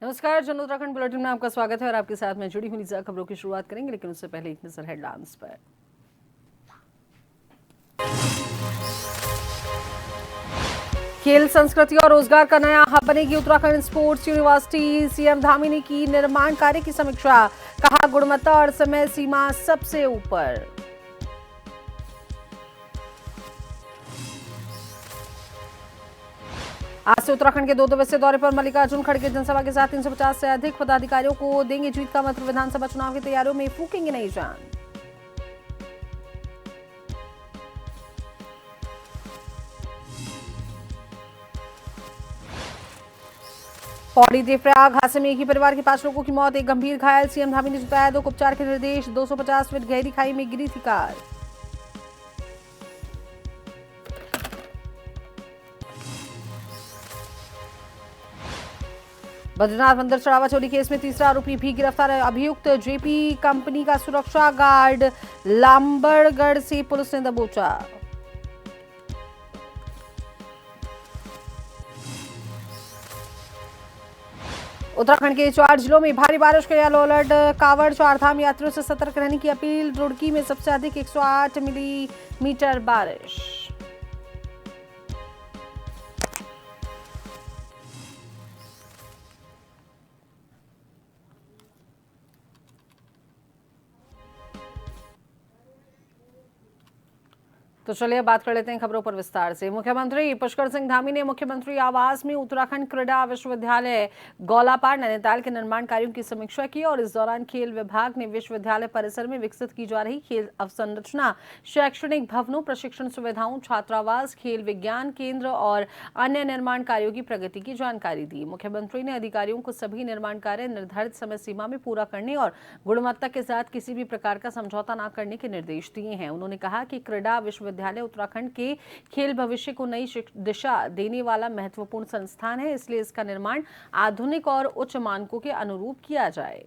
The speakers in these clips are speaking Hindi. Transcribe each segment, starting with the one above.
नमस्कार, जन उत्तराखंड बुलेटिन में आपका स्वागत है और आपके साथ मैं जुड़ी हुई निज़ा खबरों की शुरुआत करेंगे, लेकिन उससे पहले एक नजर हेडलाइंस पर। खेल संस्कृति और रोजगार का नया हब बनेगी Uttarakhand sports university. CM Dhami ने की निर्माण कार्य की समीक्षा, कहा गुणवत्ता और समय सीमा सबसे ऊपर। आज से उत्तराखंड के 2 दिवसीय दौरे पर मल्लिकार्जुन खड़गे जनसभा के साथ 350 से अधिक पदाधिकारियों को देंगे जीत का मंत्र। विधानसभा चुनाव की तैयारियों में फूकेंगे नई जान। पौड़ी देवप्रयाग हादसे में एक ही परिवार के 5 लोगों की मौत, एक गंभीर घायल। सीएम धामी ने जताया 2 उपचार के निर्देश। 250 फीट गहरी खाई में गिरी थी कार। बद्रीनाथ मंदिर चढ़ावा चोरी केस में तीसरा आरोपी भी गिरफ्तार है। अभियुक्त जेपी कंपनी का सुरक्षा गार्ड लांबड़गढ़ से पुलिस ने दबोचा। उत्तराखंड के 4 जिलों में भारी बारिश का येलो अलर्ट। कांवड़ चारधाम यात्रियों से सतर्क रहने की अपील। रुड़की में सबसे अधिक 108 मिलीमीटर बारिश। तो चलिए अब बात कर लेते हैं खबरों पर विस्तार से। मुख्यमंत्री पुष्कर सिंह धामी ने मुख्यमंत्री आवास में उत्तराखंड क्रीड़ा विश्वविद्यालय गौलापार नैनीताल के निर्माण कार्यों की समीक्षा की और इस दौरान खेल विभाग ने विश्वविद्यालय परिसर में विकसित की जा रही खेल अवसंरचना, शैक्षणिक भवनों, प्रशिक्षण सुविधाओं, छात्रावास, खेल विज्ञान केंद्र और अन्य निर्माण कार्यों की प्रगति की जानकारी दी। मुख्यमंत्री ने अधिकारियों को सभी निर्माण कार्य निर्धारित समय सीमा में पूरा करने और गुणवत्ता के साथ किसी भी प्रकार का समझौता न करने के निर्देश दिए हैं। उन्होंने कहा कि क्रीड़ा विश्वविद्यालय उत्तराखंड के खेल भविष्य को नई दिशा देने वाला महत्वपूर्ण संस्थान है, इसलिए इसका निर्माण आधुनिक और उच्च मानकों के अनुरूप किया जाए।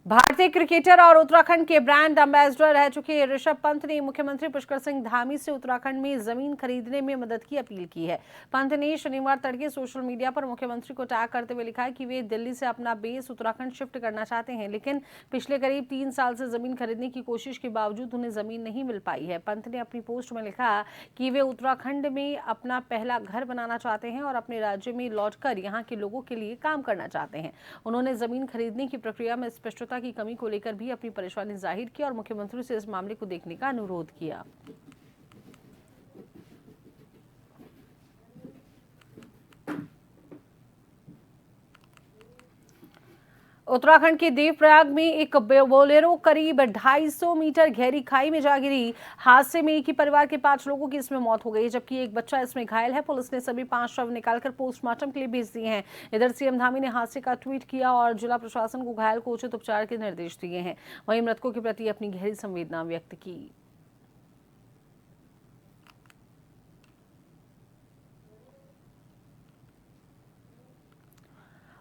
भारतीय क्रिकेटर और उत्तराखंड के ब्रांड एम्बेसडर रह चुके ऋषभ पंत ने मुख्यमंत्री पुष्कर सिंह धामी से उत्तराखंड में जमीन खरीदने में मदद की अपील की है। पंत ने शनिवार तड़के सोशल मीडिया पर मुख्यमंत्री को टैग करते हुए लिखा है कि वे दिल्ली से अपना बेस उत्तराखंड शिफ्ट करना चाहते हैं, लेकिन पिछले करीब 3 साल से जमीन खरीदने की कोशिश के बावजूद उन्हें जमीन नहीं मिल पाई है। पंत ने अपनी पोस्ट में लिखा कि वे उत्तराखंड में अपना पहला घर बनाना चाहते हैं और अपने राज्य में लौटकर यहाँ के लोगों के लिए काम करना चाहते हैं। उन्होंने जमीन खरीदने की प्रक्रिया में स्पष्टता की कमी को लेकर भी अपनी परेशानी जाहिर की और मुख्यमंत्री से इस मामले को देखने का अनुरोध किया। उत्तराखंड के देवप्रयाग में एक बोलेरो करीब 250 मीटर गहरी खाई में जा गिरी। हादसे में एक ही परिवार के 5 लोगों की इसमें मौत हो गई, जबकि एक बच्चा इसमें घायल है। पुलिस ने सभी 5 शव निकालकर पोस्टमार्टम के लिए भेज दिए हैं। इधर सीएम धामी ने हादसे का ट्वीट किया और जिला प्रशासन को घायल को उचित उपचार के निर्देश दिए हैं। वहीं मृतकों के प्रति अपनी गहरी संवेदना व्यक्त की।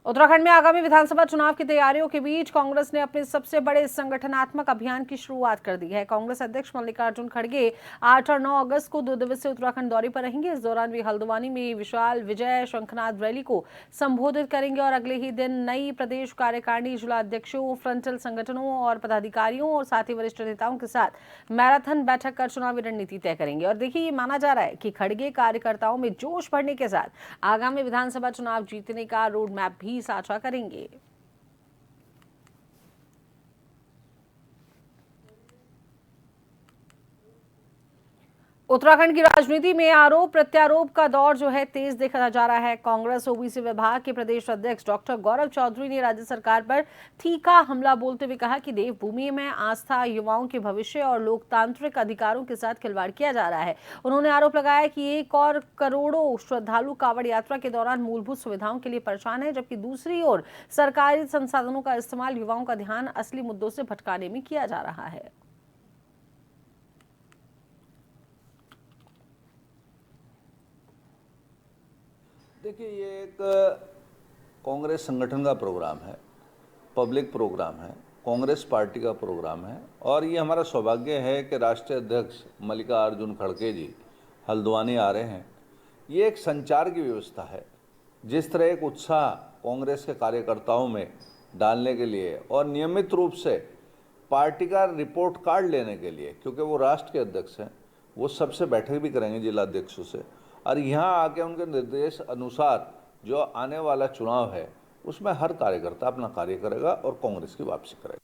उत्तराखंड में आगामी विधानसभा चुनाव की तैयारियों के बीच कांग्रेस ने अपने सबसे बड़े संगठनात्मक अभियान की शुरुआत कर दी है। कांग्रेस अध्यक्ष मल्लिकार्जुन खड़गे 8 और 9 अगस्त को 2 दिवसीय उत्तराखंड दौरे पर रहेंगे। इस दौरान वे हल्द्वानी में विशाल विजय शंखनाद रैली को संबोधित करेंगे और अगले ही दिन नई प्रदेश कार्यकारिणी, जिला अध्यक्षों, फ्रंटल संगठनों और पदाधिकारियों और साथ ही वरिष्ठ नेताओं के साथ मैराथन बैठक कर चुनावी रणनीति तय करेंगे। और देखिए, ये माना जा रहा है कि खड़गे कार्यकर्ताओं में जोश बढ़ने के साथ आगामी विधानसभा चुनाव जीतने का रोड मैप भी साझा करेंगे। उत्तराखंड की राजनीति में आरोप प्रत्यारोप का दौर जो है तेज देखा जा रहा है। कांग्रेस ओबीसी विभाग के प्रदेश अध्यक्ष डॉक्टर गौरव चौधरी ने राज्य सरकार पर तीखा हमला बोलते हुए कहा कि देवभूमि में आस्था, युवाओं के भविष्य और लोकतांत्रिक अधिकारों के साथ खिलवाड़ किया जा रहा है। उन्होंने आरोप लगाया कि एक और करोड़ों श्रद्धालु कांवड़ यात्रा के दौरान मूलभूत सुविधाओं के लिए परेशान है, जबकि दूसरी ओर सरकारी संसाधनों का इस्तेमाल युवाओं का ध्यान असली मुद्दों से भटकाने में किया जा रहा है। देखिए, ये एक कांग्रेस संगठन का प्रोग्राम है, पब्लिक प्रोग्राम है। कांग्रेस पार्टी का प्रोग्राम है और ये हमारा सौभाग्य है कि राष्ट्रीय अध्यक्ष मल्लिकार्जुन खड़गे जी हल्द्वानी आ रहे हैं। ये एक संचार की व्यवस्था है। जिस तरह एक उत्साह कांग्रेस के कार्यकर्ताओं में डालने के लिए और नियमित रूप से पार्टी का रिपोर्ट कार्ड लेने के लिए, क्योंकि वो राष्ट्र के अध्यक्ष हैं, वो सबसे बैठक भी करेंगे जिला अध्यक्षों से, और यहाँ आके उनके निर्देश अनुसार जो आने वाला चुनाव है उसमें हर कार्यकर्ता अपना कार्य करेगा और कांग्रेस की वापसी करेगा।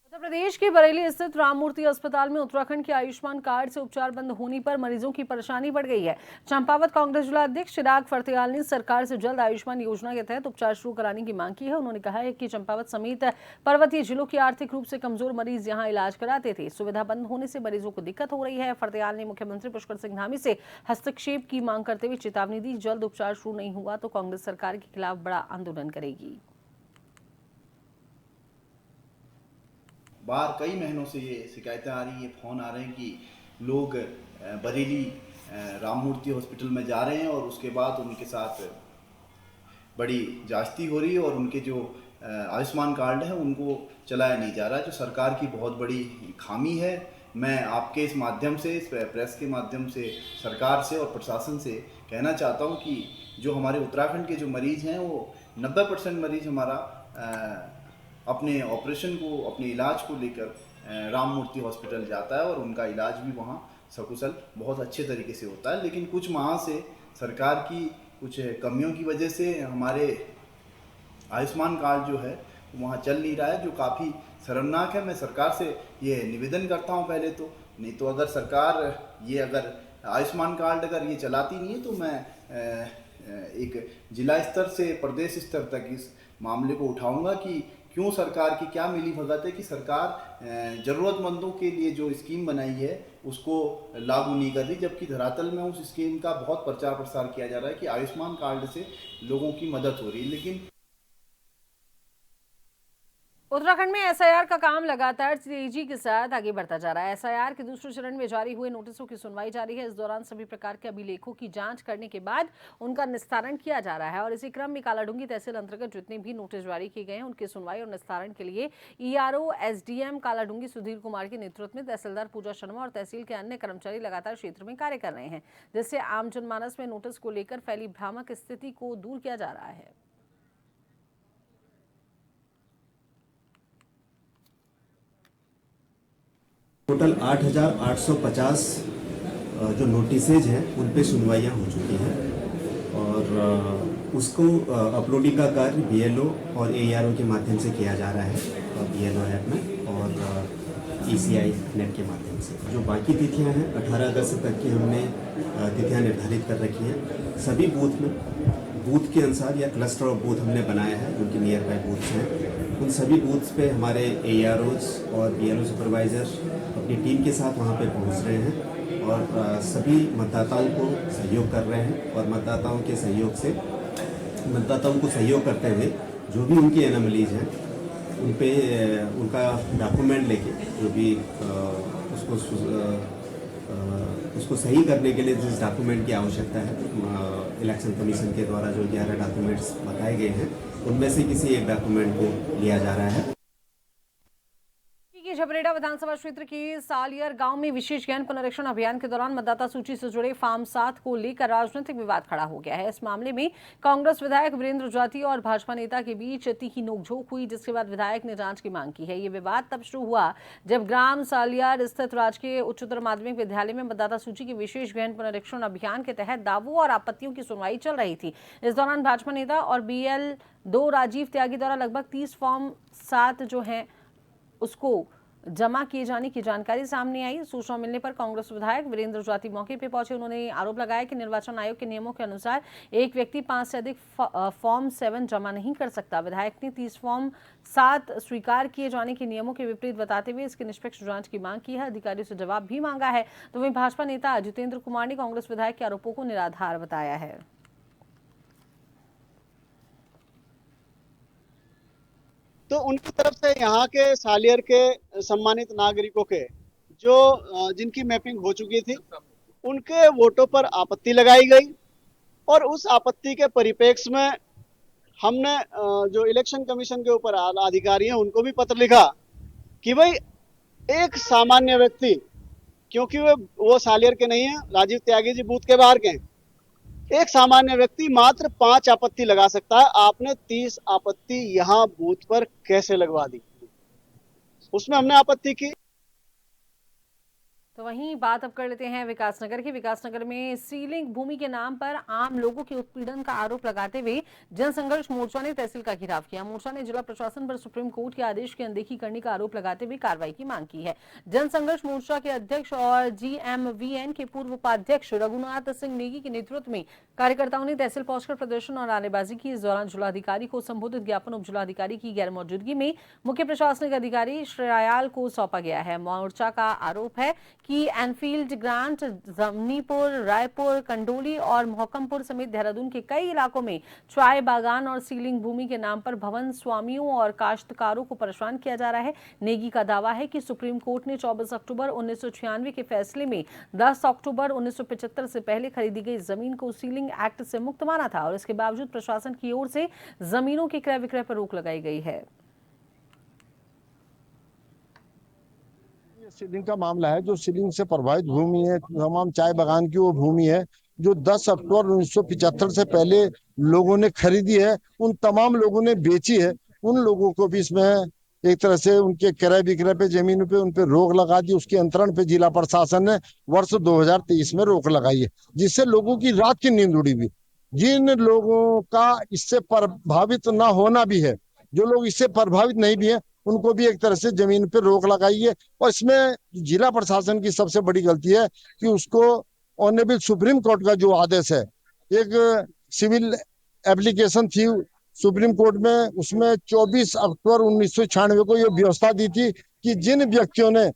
उत्तर प्रदेश के बरेली स्थित राममूर्ति अस्पताल में उत्तराखंड के आयुष्मान कार्ड से उपचार बंद होने पर मरीजों की परेशानी बढ़ गई है। चंपावत कांग्रेस जिला अध्यक्ष चिराग फरतेयाल ने सरकार से जल्द आयुष्मान योजना के तहत उपचार शुरू कराने की मांग की है। उन्होंने कहा है कि चंपावत समेत पर्वतीय जिलों के आर्थिक रूप से कमजोर मरीज यहां इलाज कराते थे। सुविधा बंद होने से मरीजों को दिक्कत हो रही है। फरतेयाल ने मुख्यमंत्री पुष्कर सिंह धामी से हस्तक्षेप की मांग करते हुए चेतावनी दी, जल्द उपचार शुरू नहीं हुआ तो कांग्रेस सरकार के खिलाफ बड़ा आंदोलन करेगी। बाहर कई महीनों से ये शिकायतें आ रही हैं, फ़ोन आ रहे हैं कि लोग बरेली राममूर्ति हॉस्पिटल में जा रहे हैं और उसके बाद उनके साथ बड़ी जास्ती हो रही है और उनके जो आयुष्मान कार्ड है उनको चलाया नहीं जा रहा है, जो सरकार की बहुत बड़ी खामी है। मैं आपके इस माध्यम से, इस प्रेस के माध्यम से सरकार से और प्रशासन से कहना चाहता हूँ कि जो हमारे उत्तराखंड के जो मरीज़ हैं वो 90% मरीज़ हमारा अपने ऑपरेशन को, अपने इलाज को लेकर राममूर्ति हॉस्पिटल जाता है और उनका इलाज भी वहाँ सकुशल बहुत अच्छे तरीके से होता है। लेकिन कुछ माह से सरकार की कुछ कमियों की वजह से हमारे आयुष्मान कार्ड जो है वहाँ चल नहीं रहा है, जो काफ़ी शर्मनाक है। मैं सरकार से ये निवेदन करता हूँ पहले तो, नहीं तो अगर सरकार अगर आयुष्मान कार्ड अगर ये चलाती नहीं है तो मैं एक जिला स्तर से प्रदेश स्तर तक इस मामले को उठाऊंगा कि क्यों सरकार की क्या मिली भगत है कि सरकार ज़रूरतमंदों के लिए जो स्कीम बनाई है उसको लागू नहीं कर रही, जबकि धरातल में उस स्कीम का बहुत प्रचार प्रसार किया जा रहा है कि आयुष्मान कार्ड से लोगों की मदद हो रही है। लेकिन उत्तराखंड में एसआईआर का काम लगातार तेजी के साथ आगे बढ़ता जा रहा है। एसआईआर के दूसरे चरण में जारी हुए नोटिसों की सुनवाई जारी है। इस दौरान सभी प्रकार के अभिलेखों की जांच करने के बाद उनका निस्तारण किया जा रहा है और इसी क्रम में कालाडूंगी तहसील अंतर्गत जितने भी नोटिस जारी किए गए हैं उनकी सुनवाई और निस्तारण के लिए ईआरओ एसडीएम कालाडूंगी सुधीर कुमार के नेतृत्व में तहसीलदार पूजा शर्मा और तहसील के अन्य कर्मचारी लगातार क्षेत्र में कार्य कर रहे हैं, जिससे आम जनमानस में नोटिस को लेकर फैली भ्रामक स्थिति को दूर किया जा रहा है। टोटल 8,850 जो नोटिसेज हैं उन पे सुनवाइयाँ हो चुकी हैं और उसको अपलोडिंग का कार्य बीएलओ और एआरओ के माध्यम से किया जा रहा है बीएलओ ऐप में और ईसीआई नेट के माध्यम से। जो बाकी तिथियां हैं 18 अगस्त तक की हमने तिथियां निर्धारित कर रखी हैं। सभी बूथ के अनुसार या क्लस्टर ऑफ बूथ हमने बनाया है, उनके नियर बाय बूथ्स हैं। उन सभी बूथ्स पे हमारे एआरओज और बीएलओ सुपरवाइज़र अपनी टीम के साथ वहाँ पे पहुँच रहे हैं और सभी मतदाताओं को सहयोग कर रहे हैं और मतदाताओं को सहयोग करते हुए जो भी उनकी एनोमलीज हैं उन पे उनका डॉक्यूमेंट लेके जो भी उसको सही करने के लिए जिस डॉक्यूमेंट की आवश्यकता है इलेक्शन कमीशन के द्वारा जो 11 डॉक्यूमेंट्स बताए गए हैं उनमें से किसी एक डॉक्यूमेंट को लिया जा रहा है। झबरेड़ा विधानसभा क्षेत्र के सालियर गांव में विशेष गहन पुनरीक्षण अभियान के दौरान मतदाता सूची से जुड़े फॉर्म 7 को लेकर राजनीतिक विवाद खड़ा हो गया है। इस मामले में कांग्रेस विधायक वीरेंद्र जाती और भाजपा नेता के बीच तीखी नोकझोंक हुई, जिसके बाद विधायक ने जांच की मांग की है। ये विवाद तब शुरू हुआ जब ग्राम सालियर स्थित राजकीय उच्चतर माध्यमिक विद्यालय में मतदाता सूची के विशेष गहन पुनरीक्षण अभियान के तहत दावों और आपत्तियों की सुनवाई चल रही थी। इस दौरान भाजपा नेता और BL2 राजीव त्यागी द्वारा लगभग 30 फॉर्म 7 जो है उसको जमा किए जाने की जानकारी सामने आई। सूचना मिलने पर कांग्रेस विधायक वीरेंद्र जाती मौके पर पहुंचे। उन्होंने आरोप लगाया कि निर्वाचन आयोग के नियमों के अनुसार एक व्यक्ति 5 से अधिक फॉर्म 7 जमा नहीं कर सकता। विधायक ने 30 फॉर्म 7 स्वीकार किए जाने के नियमों के विपरीत बताते हुए इसकी निष्पक्ष जांच की मांग की है। अधिकारियों से जवाब भी मांगा है। तो वहीं भाजपा नेता जितेंद्र कुमार ने कांग्रेस विधायक के आरोपों को निराधार बताया है। तो उनकी तरफ से यहाँ के सालियर के सम्मानित नागरिकों के जो जिनकी मैपिंग हो चुकी थी उनके वोटों पर आपत्ति लगाई गई और उस आपत्ति के परिप्रेक्ष्य में हमने जो इलेक्शन कमीशन के ऊपर आला अधिकारी हैं उनको भी पत्र लिखा कि भाई एक सामान्य व्यक्ति, क्योंकि वो सालियर के नहीं है, राजीव त्यागी जी बूथ के बाहर के हैं, एक सामान्य व्यक्ति मात्र 5 आपत्ति लगा सकता है। आपने 30 आपत्ति यहाँ बूथ पर कैसे लगवा दी? उसमें हमने आपत्ति की। तो वहीं बात अब कर लेते हैं विकासनगर की। विकासनगर में सीलिंग भूमि के नाम पर आम लोगों के उत्पीड़न का आरोप लगाते हुए जनसंघर्ष मोर्चा ने तहसील का घेराव किया। मोर्चा ने जिला प्रशासन पर सुप्रीम कोर्ट के आदेश की अनदेखी करने का आरोप लगाते हुए कार्रवाई की मांग की है। जनसंघर्ष मोर्चा के अध्यक्ष और GMVN के पूर्व उपाध्यक्ष रघुनाथ सिंह नेगी के नेतृत्व में कार्यकर्ताओं ने तहसील पहुंचकर प्रदर्शन और नारेबाजी की। इस दौरान जिलाधिकारी को संबोधित ज्ञापन उप जिलाधिकारी की गैर मौजूदगी में मुख्य प्रशासनिक अधिकारी श्रेयाल को सौंपा गया है। मोर्चा का आरोप है कि एनफील्ड ग्रांट, जमनीपुर, रायपुर, कंडोली और मोहकमपुर समेत देहरादून के कई इलाकों में चाय बागान और सीलिंग भूमि के नाम पर भवन स्वामियों और काश्तकारों को परेशान किया जा रहा है। नेगी का दावा है कि सुप्रीम कोर्ट ने 24 अक्टूबर 1996 के फैसले में 10 अक्टूबर 1975 से पहले खरीदी गई जमीन को सीलिंग एक्ट से मुक्त माना था और इसके बावजूद प्रशासन की ओर से जमीनों के क्रय विक्रय पर रोक लगाई गई है। सीलिंग का मामला है, जो सीलिंग से प्रभावित भूमि है, तमाम चाय बागान की वो भूमि है जो 10 अक्टूबर 1975 से पहले लोगों ने खरीदी है, उन तमाम लोगों ने बेची है। उन लोगों को भी इसमें एक तरह से उनके क्रय विक्रय पे, जमीनों पे उन पे रोक लगा दी। उसके अंतरण पे जिला प्रशासन ने वर्ष 2023 में रोक लगाई है, जिससे लोगों की रात की नींद उड़ी हुई। जिन लोगों का इससे प्रभावित ना होना भी है, जो लोग इससे प्रभावित नहीं भी है, उनको भी एक तरह से जमीन पे रोक लगाई है। और इसमें जिला प्रशासन की सबसे बड़ी गलती है कि उसको ऑनरेबल सुप्रीम कोर्ट का जो आदेश है, एक सिविल एप्लीकेशन थी सुप्रीम कोर्ट में, उसमें 24 अक्टूबर 1996 को यह व्यवस्था दी थी कि जिन व्यक्तियों ने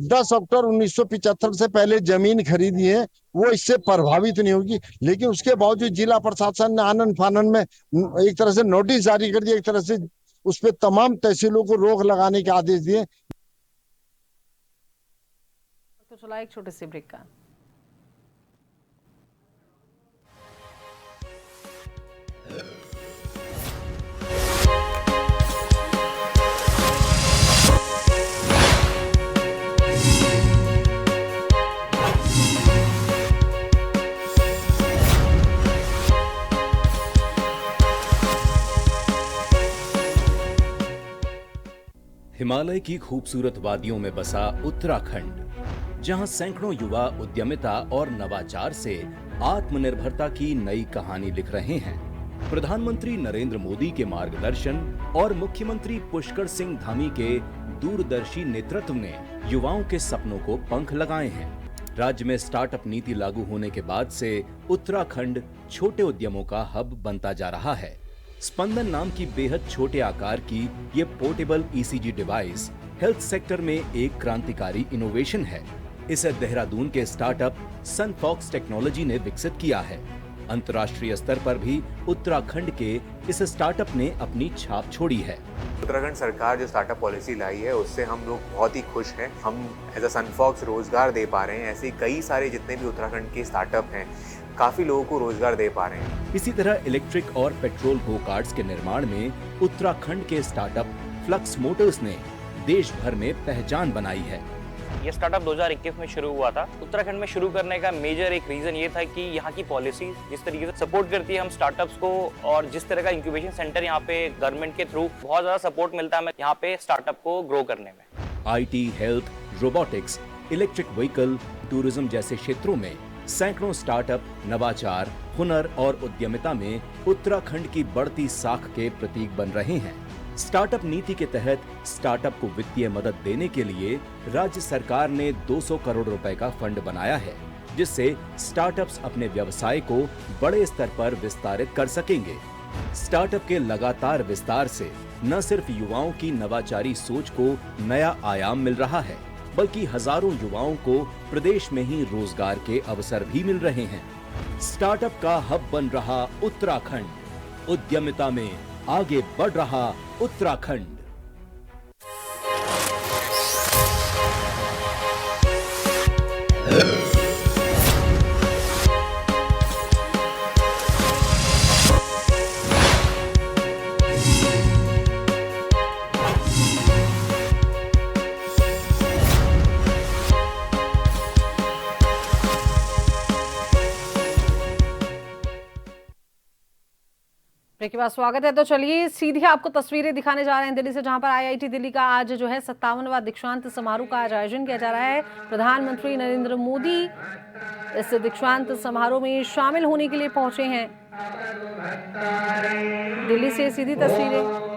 10 अक्टूबर 1975 से पहले जमीन खरीदी है वो इससे प्रभावित नहीं होगी। लेकिन उसके बावजूद जिला प्रशासन ने आनन फानन में एक तरह से नोटिस जारी कर दिया, एक तरह से उस पर तमाम तहसीलों को रोक लगाने के आदेश दिए। तो चला एक छोटे से ब्रेक का। हिमालय की खूबसूरत वादियों में बसा उत्तराखंड, जहां सैकड़ों युवा उद्यमिता और नवाचार से आत्मनिर्भरता की नई कहानी लिख रहे हैं। प्रधानमंत्री नरेंद्र मोदी के मार्गदर्शन और मुख्यमंत्री पुष्कर सिंह धामी के दूरदर्शी नेतृत्व ने युवाओं के सपनों को पंख लगाए हैं। राज्य में स्टार्टअप नीति लागू होने के बाद से उत्तराखंड छोटे उद्यमों का हब बनता जा रहा है। स्पंदन नाम की बेहद छोटे आकार की ये portable ECG device health sector में एक क्रांतिकारी इनोवेशन है। इसे देहरादून के स्टार्टअप सनफॉक्स टेक्नोलॉजी ने विकसित किया है। अंतर्राष्ट्रीय स्तर पर भी उत्तराखंड के इस स्टार्टअप ने अपनी छाप छोड़ी है। उत्तराखंड सरकार जो स्टार्टअप पॉलिसी लाई है उससे हम लोग बहुत ही खुश हैं। हम एज अ सनफॉक्स रोजगार दे पा रहे हैं। ऐसे कई सारे जितने भी उत्तराखंड के स्टार्टअप हैं, काफी लोगों को रोजगार दे पा रहे हैं। इसी तरह इलेक्ट्रिक और पेट्रोल गो कार्ट्स के निर्माण में उत्तराखंड के स्टार्टअप फ्लक्स मोटर्स ने देश भर में पहचान बनाई है। ये स्टार्टअप 2021 में शुरू हुआ था। उत्तराखंड में शुरू करने का मेजर एक रीजन ये था कि यहाँ की पॉलिसी जिस तरीके से सपोर्ट करती है हम स्टार्टअप्स को, और जिस तरह का इंक्यूबेशन सेंटर यहाँ पे गवर्नमेंट के थ्रू बहुत ज्यादा सपोर्ट मिलता है यहाँ पे स्टार्टअप को ग्रो करने में। IT, health, robotics, electric vehicle, tourism जैसे क्षेत्रों में सैकड़ों स्टार्टअप नवाचार, हुनर और उद्यमिता में उत्तराखंड की बढ़ती साख के प्रतीक बन रहे हैं। स्टार्टअप नीति के तहत स्टार्टअप को वित्तीय मदद देने के लिए राज्य सरकार ने 200 करोड़ रुपए का फंड बनाया है, जिससे स्टार्टअप्स अपने व्यवसाय को बड़े स्तर पर विस्तारित कर सकेंगे। स्टार्टअप के लगातार विस्तार से न सिर्फ युवाओं की नवाचारी सोच को नया आयाम मिल रहा है, बल्कि हजारों युवाओं को प्रदेश में ही रोजगार के अवसर भी मिल रहे हैं। स्टार्टअप का हब बन रहा उत्तराखंड, उद्यमिता में आगे बढ़ रहा उत्तराखंड। ब्रेक के बाद स्वागत है। तो चलिए सीधे आपको तस्वीरें दिखाने जा रहे हैं दिल्ली से, जहां पर आईआईटी दिल्ली का आज जो है 57वां दीक्षांत समारोह का आज आयोजन किया जा रहा है। प्रधानमंत्री नरेंद्र मोदी इस दीक्षांत समारोह में शामिल होने के लिए पहुंचे हैं। दिल्ली से सीधी तस्वीरें।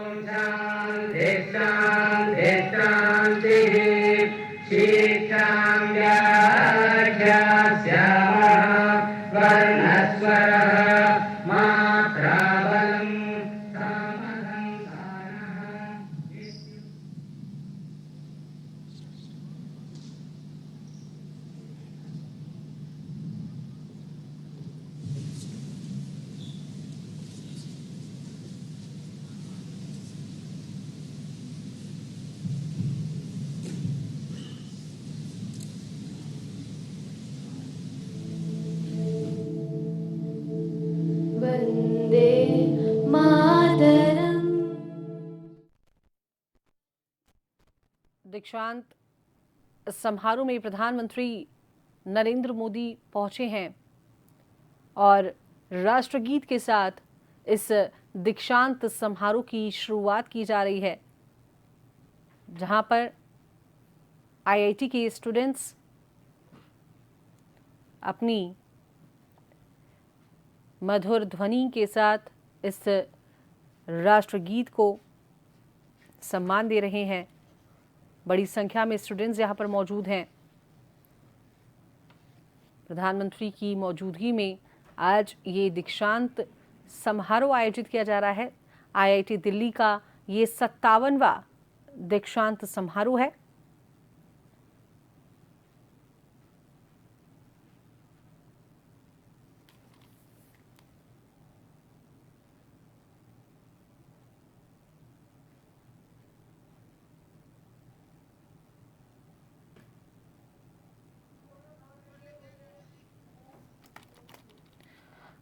दीक्षांत समारोह में प्रधानमंत्री नरेंद्र मोदी पहुंचे हैं और राष्ट्रगीत के साथ इस दीक्षांत समारोह की शुरुआत की जा रही है, जहां पर आईआईटी के स्टूडेंट्स अपनी मधुर ध्वनि के साथ इस राष्ट्रगीत को सम्मान दे रहे हैं। बड़ी संख्या में स्टूडेंट्स यहाँ पर मौजूद हैं। प्रधानमंत्री की मौजूदगी में आज ये दीक्षांत समारोह आयोजित किया जा रहा है। आईआईटी दिल्ली का ये 57वां दीक्षांत समारोह है।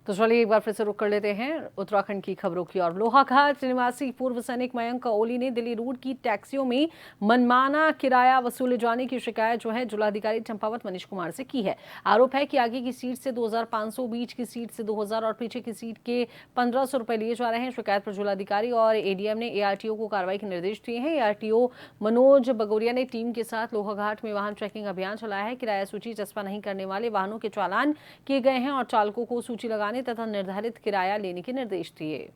तो चलिए एक बार फिर से रुक कर लेते हैं उत्तराखंड की खबरों की ओर। लोहाघाट निवासी पूर्व सैनिक मयंक ओली ने दिल्ली रूट की टैक्सियों में मनमाना किराया वसूले जाने की शिकायत जो है जिलाधिकारी चंपावत मनीष कुमार से की है। आरोप है कि आगे की सीट से 2500, बीच की सीट से 2000 और पीछे की सीट के 1500 रुपए लिए जा रहे हैं। शिकायत पर जिलाधिकारी और एडीएम ने एआरटीओ को कार्रवाई के निर्देश दिए हैं। एआरटीओ मनोज बगोरिया ने टीम के साथ लोहाघाट में वाहन ट्रैकिंग अभियान चलाया है। किराया सूची चस्पा नहीं करने वाले वाहनों के चालान किए गए हैं और चालकों को सूची लगाने तथा निर्धारित किराया लेने के निर्देश दिए।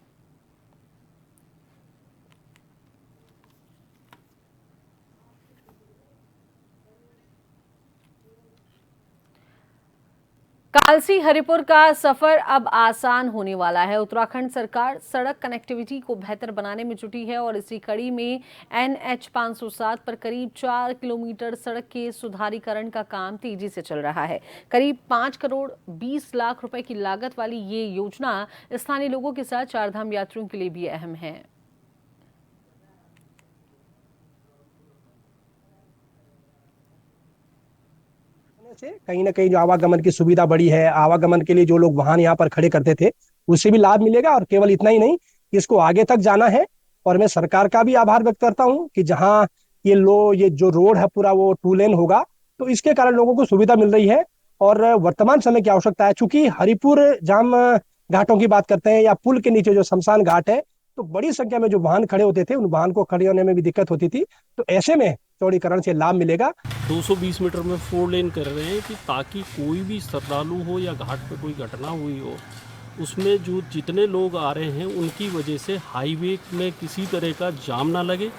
कालसी हरिपुर का सफर अब आसान होने वाला है। उत्तराखंड सरकार सड़क कनेक्टिविटी को बेहतर बनाने में जुटी है और इसी कड़ी में NH 507 पर करीब 4 किलोमीटर सड़क के सुधारीकरण का काम तेजी से चल रहा है। करीब 5 करोड़ 20 लाख रुपए की लागत वाली ये योजना स्थानीय लोगों के साथ चारधाम यात्रियों के लिए भी अहम है। से कहीं ना कहीं जो आवागमन की सुविधा बढ़ी है, आवागमन के लिए जो लोग वाहन यहाँ पर खड़े करते थे उससे भी लाभ मिलेगा। और केवल इतना ही नहीं, इसको आगे तक जाना है। और मैं सरकार का भी आभार व्यक्त करता हूँ कि जहाँ ये जो रोड है पूरा वो 2 लेन होगा, तो इसके कारण लोगों को सुविधा मिल रही है। और वर्तमान समय की आवश्यकता है, चूंकि हरिपुर जाम घाटों की बात करते हैं या पुल के नीचे जो शमशान घाट है, तो बड़ी संख्या में जो वाहन खड़े होते थे उन वाहन को खड़े होने में भी दिक्कत होती थी। तो ऐसे में चौड़ीकरण से लाभ मिलेगा। 220 मीटर में 4 लेन कर रहे हैं कि ताकि कोई भी श्रद्धालु हो या घाट पे कोई घटना हुई हो, उसमें जो जितने लोग आ रहे हैं उनकी वजह से हाईवे में किसी तरह का जाम ना लगे,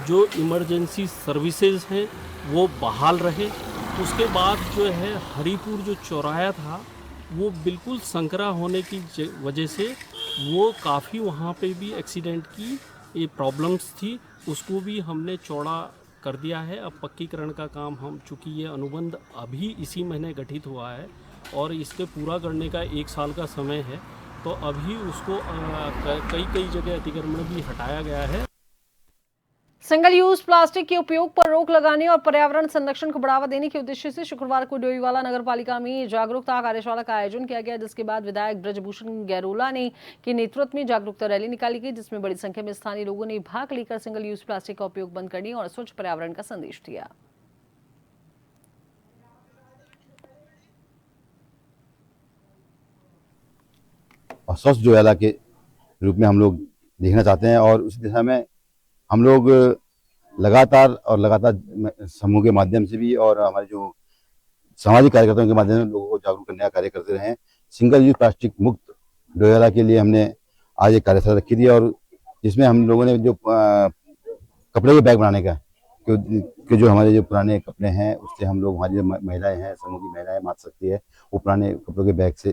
जो इमरजेंसी सर्विसेज हैं वो बहाल रहे। उसके बाद जो है हरिपुर जो चौराहा था वो बिल्कुल संकरा होने की वजह से वो काफ़ी वहाँ पे भी एक्सीडेंट की ये प्रॉब्लम्स थी, उसको भी हमने चौड़ा कर दिया है। अब पक्कीकरण का काम हम, चूँकि ये अनुबंध अभी इसी महीने गठित हुआ है और इसके पूरा करने का 1 साल का समय है, तो अभी उसको कई जगह अतिक्रमण भी हटाया गया है। सिंगल यूज प्लास्टिक के उपयोग पर रोक लगाने और पर्यावरण संरक्षण को बढ़ावा देने के उद्देश्य से शुक्रवार को डोईवाला नगर पालिका में जागरूकता कार्यशाला का आयोजन किया गया, जिसके बाद विधायक ब्रजभूषण गैरोला ने के नेतृत्व में जागरूकता रैली निकाली गई, जिसमें बड़ी संख्या में स्थानीय लोगों ने भाग लेकर सिंगल यूज प्लास्टिक का उपयोग बंद करने और स्वच्छ पर्यावरण का संदेश दिया। स्वच्छ डोईवाला के रूप में हम लोग देखना चाहते हैं। और उस दिशा में हम लोग लगातार समूह के माध्यम से भी और हमारे जो सामाजिक कार्यकर्ताओं के माध्यम से लोगों को जागरूक करने का कार्य करते रहे हैं। सिंगल यूज प्लास्टिक मुक्त डोयाला के लिए हमने आज एक कार्यशाला रखी थी और जिसमें हम लोगों ने जो कपड़े के बैग बनाने का कि जो हमारे जो पुराने कपड़े हैं उससे हम लोग, हमारी जो महिलाएं हैं, समूह की महिलाएं मात सकती है, वो पुराने कपड़ों के बैग से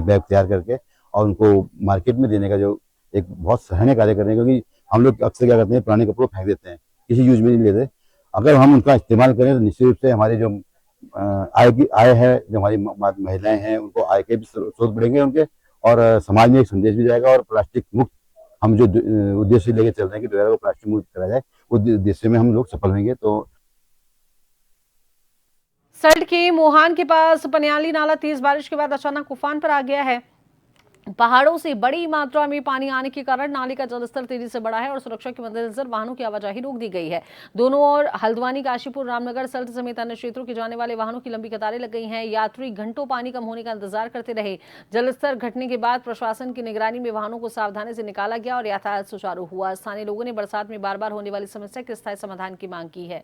बैग तैयार करके और उनको मार्केट में देने का जो एक बहुत सराहनीय कार्य कर रहे हैं। क्योंकि हम लोग अक्सर क्या करते हैं, पुराने कपड़ों फेंक देते हैं, किसी यूज में नहीं लेते। अगर हम उनका इस्तेमाल करें तो निश्चित रूप से हमारे जो आय है, जो हमारी महिलाएं हैं, उनको आय के भी स्रोत बढ़ेंगे उनके, और समाज में एक संदेश भी जाएगा। और प्लास्टिक मुक्त हम जो उद्देश्य लेके चल रहे हैं कि डोयाला को प्लास्टिक मुक्त करा जाए, उस उद्देश्य में हम लोग सफल होंगे। तो सल्ट के मोहान के पास पनियाली नाला तेज बारिश के बाद अचानक उफान पर आ गया है। पहाड़ों से बड़ी मात्रा में पानी आने के कारण नाले का जलस्तर तेजी से बढ़ा है और सुरक्षा के मद्देनजर वाहनों की आवाजाही रोक दी गई है। दोनों ओर हल्द्वानी, काशीपुर, रामनगर, सल्ट समेत अन्य क्षेत्रों के जाने वाले वाहनों की लंबी कतारें लग गई हैं। यात्री घंटों पानी कम होने का इंतजार करते रहे। जलस्तर घटने के बाद प्रशासन की निगरानी में वाहनों को सावधानी से निकाला गया और यातायात सुचारू हुआ। स्थानीय लोगों ने बरसात में बार बार होने वाली समस्या के स्थायी समाधान की मांग की है।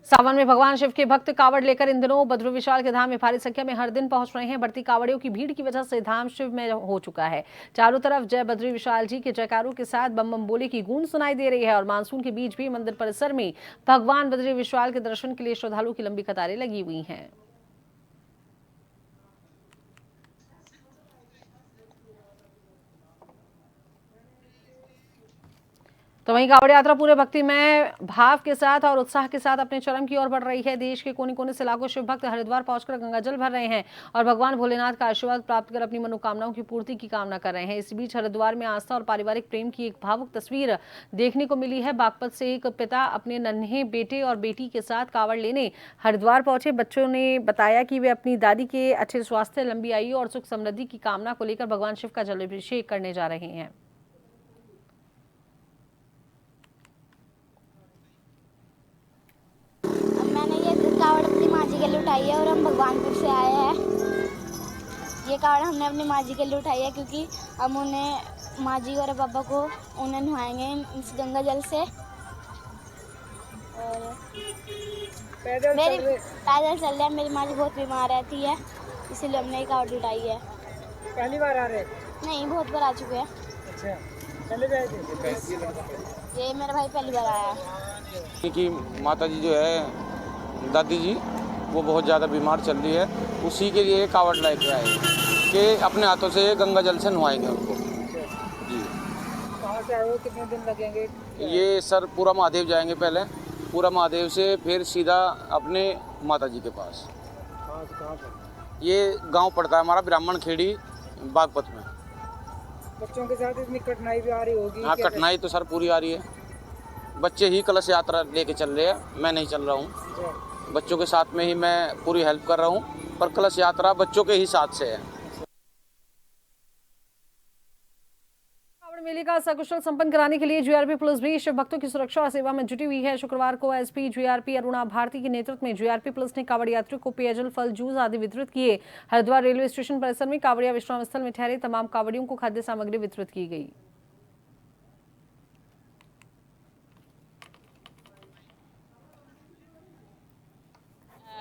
सावन में भगवान शिव के भक्त कावड़ लेकर इन दिनों बद्री विशाल के धाम में भारी संख्या में हर दिन पहुंच रहे हैं। बढ़ती कावड़ियों की भीड़ की वजह से धाम शिव में हो चुका है। चारों तरफ जय बद्री विशाल जी के जयकारों के साथ बम बम बोले की गूंज सुनाई दे रही है और मानसून के बीच भी मंदिर परिसर में भगवान बद्री विशाल के दर्शन के लिए श्रद्धालुओं की लंबी कतारें लगी हुई हैं। तो वहीं कावड़ यात्रा पूरे भक्तिमय भाव के साथ और उत्साह के साथ अपने चरम की ओर बढ़ रही है। देश के कोने कोने से लाखों शिव भक्त हरिद्वार पहुंचकर गंगाजल भर रहे हैं और भगवान भोलेनाथ का आशीर्वाद प्राप्त कर अपनी मनोकामनाओं की पूर्ति की कामना कर रहे हैं। इस बीच हरिद्वार में आस्था और पारिवारिक प्रेम की एक भावुक तस्वीर देखने को मिली है। बागपत से एक पिता अपने नन्हे बेटे और बेटी के साथ कावड़ लेने हरिद्वार पहुंचे। बच्चों ने बताया कि वे अपनी दादी के अच्छे स्वास्थ्य, लंबी आयु और सुख समृद्धि की कामना को लेकर भगवान शिव का जलाभिषेक करने जा रहे हैं। मैंने ये कावड़ अपनी माँ जी के लिए उठाई है और हम भगवानपुर से आए हैं। ये कावड़ हमने अपनी माँ जी के लिए उठाई है क्योंकि हम उन्हें, माँ जी और पापा को उन्हें नहाएंगे इस गंगा जल से। और पैदल चल रहे हैं। मेरी माँ जी बहुत बीमार रहती है, इसीलिए हमने ये कावड़ उठाई है। पहली बार आ रहे? नहीं, बहुत बार आ चुके हैं। अच्छा, पहले भी आए थे? ये मेरा भाई पहली बार आया है। कि माता जी जो है, दादी जी, वो बहुत ज़्यादा बीमार चल रही है, उसी के लिए कावड़ लेके आए कि अपने हाथों से गंगा जल से नहवाएंगे उनको। जी। कहाँ से आए हो? कितने दिन लगेंगे? ये सर पूरा महादेव जाएंगे पहले, पूरा महादेव से फिर सीधा अपने माता जी के पास। कहाँ पर? ये गांव पड़ता है हमारा ब्राह्मण खेड़ी, बागपत में। बच्चों के साथ इतनी कठिनाई भी आ रही होगी? हाँ, कठिनाई तो सर पूरी आ रही है। बच्चे ही कलश यात्रा लेके चल रहे हैं, मैं नहीं चल रहा हूँ। बच्चों के साथ में ही मैं पूरी हेल्प कर रहा हूँ, पर कलश यात्रा बच्चों के ही साथ से है। कावड़ मेले का सकुशल संपन्न कराने के लिए जीआरपी पुलिस भी शिव भक्तों की सुरक्षा और सेवा में जुटी हुई है। शुक्रवार को एसपी जीआरपी अरुणा भारती के नेतृत्व में जीआरपी पुलिस ने कावड़ यात्रियों को पेयजल, फल, जूस आदि वितरित किए। हरिद्वार रेलवे स्टेशन परिसर में कावड़िया विश्राम स्थल में ठहरे तमाम कावड़ियों को खाद्य सामग्री वितरित की गई।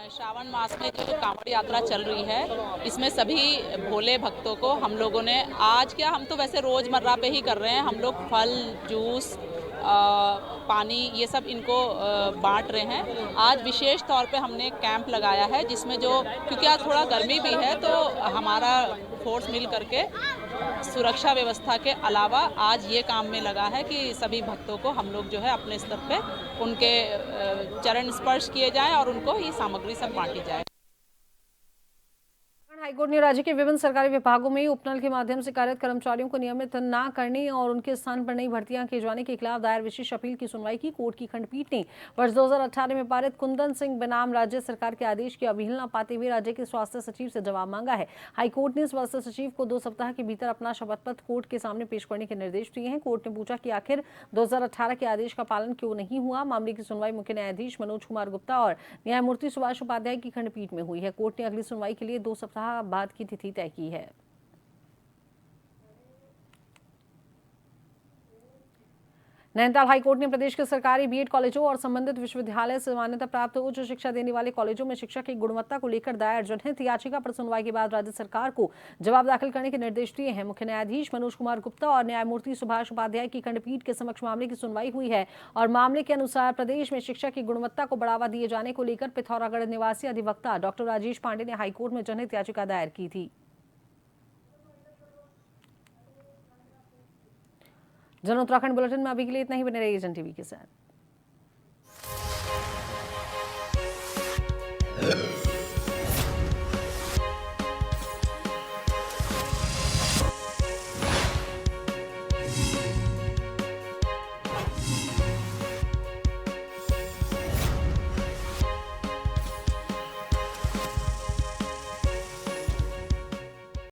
श्रावण मास में जो कांवड़ यात्रा चल रही है, इसमें सभी भोले भक्तों को हम लोगों ने आज क्या, हम तो वैसे रोज़मर्रा पे ही कर रहे हैं, हम लोग फल, जूस, पानी, ये सब इनको बांट रहे हैं। आज विशेष तौर पे हमने कैंप लगाया है जिसमें जो, क्योंकि आज थोड़ा गर्मी भी है तो हमारा फोर्स मिल करके सुरक्षा व्यवस्था के अलावा आज ये काम में लगा है कि सभी भक्तों को हम लोग जो है अपने स्तर पे उनके चरण स्पर्श किए जाएं और उनको ये सामग्री सब बांटी जाए। हाईकोर्ट ने राज्य के विभिन्न सरकारी विभागों में उपनल के माध्यम से कार्यरत कर्मचारियों को नियमित न करने और उनके स्थान पर नई भर्तियां किए जाने के खिलाफ दायर विशेष अपील की सुनवाई की। कोर्ट की खंडपीठ ने वर्ष 2018 में पारित कुंदन सिंह बनाम राज्य सरकार के आदेश की अवहेलना पाते हुए राज्य के स्वास्थ्य सचिव से जवाब मांगा है। हाईकोर्ट ने स्वास्थ्य सचिव को 2 सप्ताह के भीतर अपना शपथ पत्र कोर्ट के सामने पेश करने के निर्देश दिए हैं। कोर्ट ने पूछा कि आखिर 2018 के आदेश का पालन क्यों नहीं हुआ। मामले की सुनवाई मुख्य न्यायाधीश मनोज कुमार गुप्ता और न्यायमूर्ति सुभाष उपाध्याय की खंडपीठ में हुई है। कोर्ट ने अगली सुनवाई के लिए 2 सप्ताह बाद की तिथि तय की है। नैनीताल हाईकोर्ट ने प्रदेश के सरकारी बीएड कॉलेजों और संबंधित विश्वविद्यालय से मान्यता प्राप्त उच्च शिक्षा देने वाले कॉलेजों में शिक्षा की गुणवत्ता को लेकर दायर जनहित याचिका पर सुनवाई के बाद राज्य सरकार को जवाब दाखिल करने के निर्देश दिए हैं। मुख्य न्यायाधीश मनोज कुमार गुप्ता और न्यायमूर्ति सुभाष उपाध्याय की खंडपीठ के समक्ष मामले की सुनवाई हुई है और मामले के अनुसार प्रदेश में शिक्षा की गुणवत्ता को बढ़ावा दिए जाने को लेकर पिथौरागढ़ निवासी अधिवक्ता डॉक्टर राजेश पांडे ने हाईकोर्ट में जनहित याचिका दायर की थी। जन उत्तराखंड बुलेटिन में अभी के लिए इतना ही। बने रहिए जन टीवी के साथ।